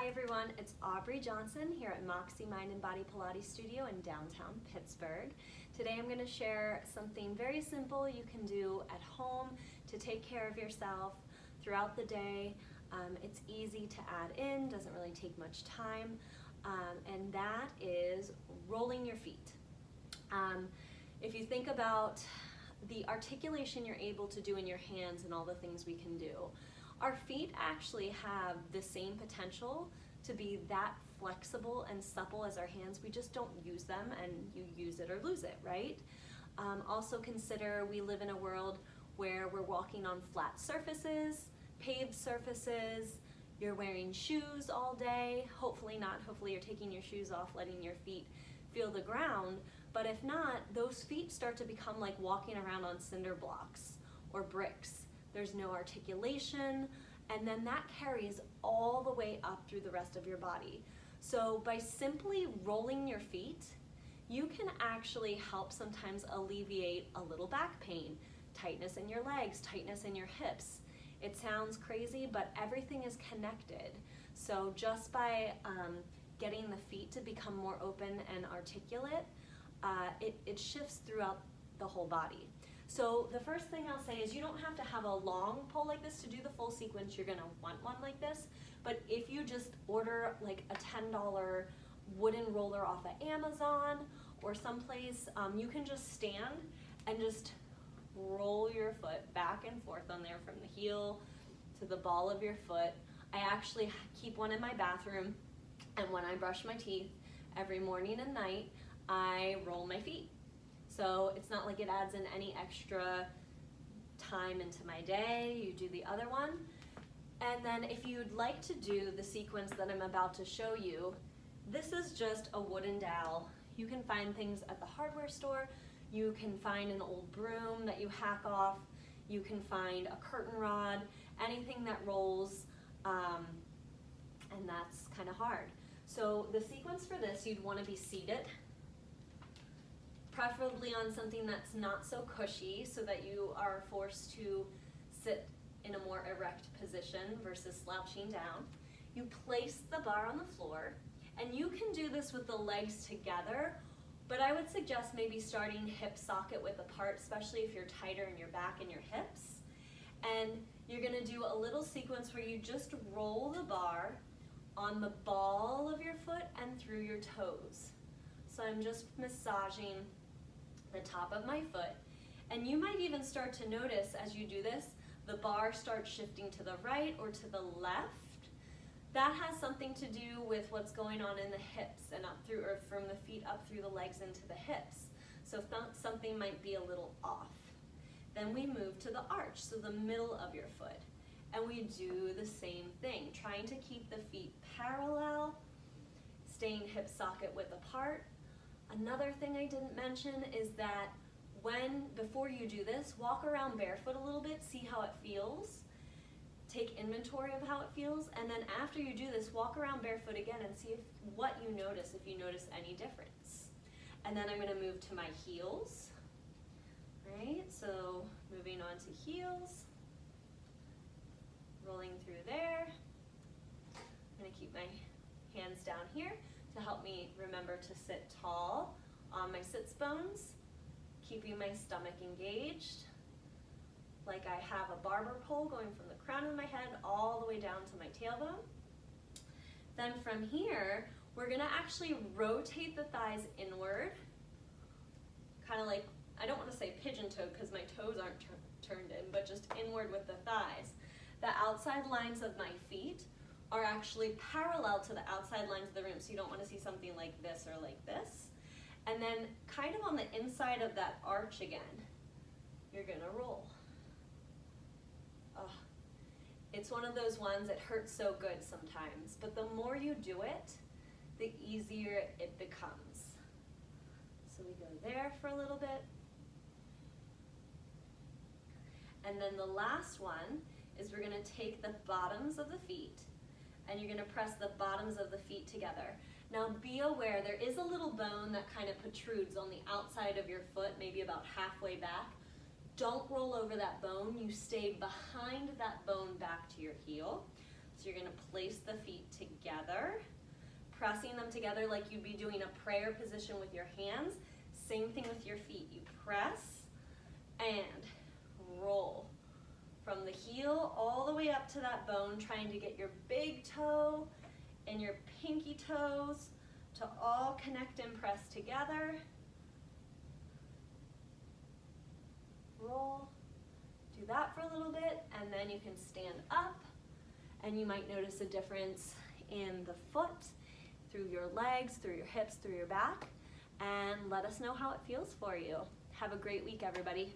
Hi everyone, it's Aubrey Johnson here at Moxie Mind and Body Pilates Studio in downtown Pittsburgh. Today I'm going to share something very simple you can do at home to take care of yourself throughout the day. It's easy to add in, doesn't really take much time, and that is rolling your feet. If you think about the articulation you're able to do in your hands and all the things we can do, our feet actually have the same potential to be that flexible and supple as our hands. We just don't use them, and you use it or lose it, right? Also consider we live in a world where we're walking on flat surfaces, paved surfaces, you're wearing shoes all day. Hopefully not, hopefully you're taking your shoes off, letting your feet feel the ground. But if not, those feet start to become like walking around on cinder blocks or bricks. There's no articulation, and then that carries all the way up through the rest of your body. So by simply rolling your feet, you can actually help sometimes alleviate a little back pain, tightness in your legs, tightness in your hips. It sounds crazy, but everything is connected. So just by getting the feet to become more open and articulate, it shifts throughout the whole body. So the first thing I'll say is you don't have to have a long pole like this to do the full sequence. You're gonna want one like this, but if you just order like a $10 wooden roller off of Amazon or someplace, you can just stand and just roll your foot back and forth on there from the heel to the ball of your foot. I actually keep one in my bathroom, and when I brush my teeth every morning and night, I roll my feet. So it's not like it adds in any extra time into my day. You do the other one. And then if you'd like to do the sequence that I'm about to show you, this is just a wooden dowel. You can find things at the hardware store. You can find an old broom that you hack off. You can find a curtain rod, anything that rolls, and that's kind of hard. So the sequence for this, you'd want to be seated, preferably on something that's not so cushy so that you are forced to sit in a more erect position versus slouching down. You place the bar on the floor, and you can do this with the legs together, but I would suggest maybe starting hip socket width apart, especially if you're tighter in your back and your hips. And you're gonna do a little sequence where you just roll the bar on the ball of your foot and through your toes. So I'm just massaging the top of my foot, and you might even start to notice as you do this, the bar starts shifting to the right or to the left. That has something to do with what's going on in the hips and up through, or from the feet up through the legs into the hips. So something might be a little off. Then we move to the arch, so the middle of your foot, and we do the same thing, trying to keep the feet parallel, staying hip socket width apart. Another thing I didn't mention is that before you do this, walk around barefoot a little bit, see how it feels, take inventory of how it feels, and then after you do this, walk around barefoot again and see what you notice, if you notice any difference. And then I'm gonna move to my heels, right? So moving on to heels, rolling through there. I'm gonna keep my hands down here to help me remember to sit tall on my sits bones, keeping my stomach engaged, like I have a barber pole going from the crown of my head all the way down to my tailbone. Then from here, we're gonna actually rotate the thighs inward, kind of like, I don't wanna say pigeon-toed because my toes aren't turned in, but just inward with the thighs. The outside lines of my feet are actually parallel to the outside lines of the room, so you don't want to see something like this or like this. And then kind of on the inside of that arch again, you're gonna roll. It's one of those ones that hurts so good sometimes, but the more you do it, the easier it becomes. So we go there for a little bit. And then the last one is we're gonna take the bottoms of the feet, and you're gonna press the bottoms of the feet together. Now be aware, there is a little bone that kind of protrudes on the outside of your foot, maybe about halfway back. Don't roll over that bone, you stay behind that bone back to your heel. So you're gonna place the feet together, pressing them together like you'd be doing a prayer position with your hands. Same thing with your feet. You press and roll from the heel all the way up to that bone, trying to get your big toe and your pinky toes to all connect and press together. Roll. Do that for a little bit, and then you can stand up, and you might notice a difference in the foot, through your legs, through your hips, through your back, and let us know how it feels for you. Have a great week, everybody.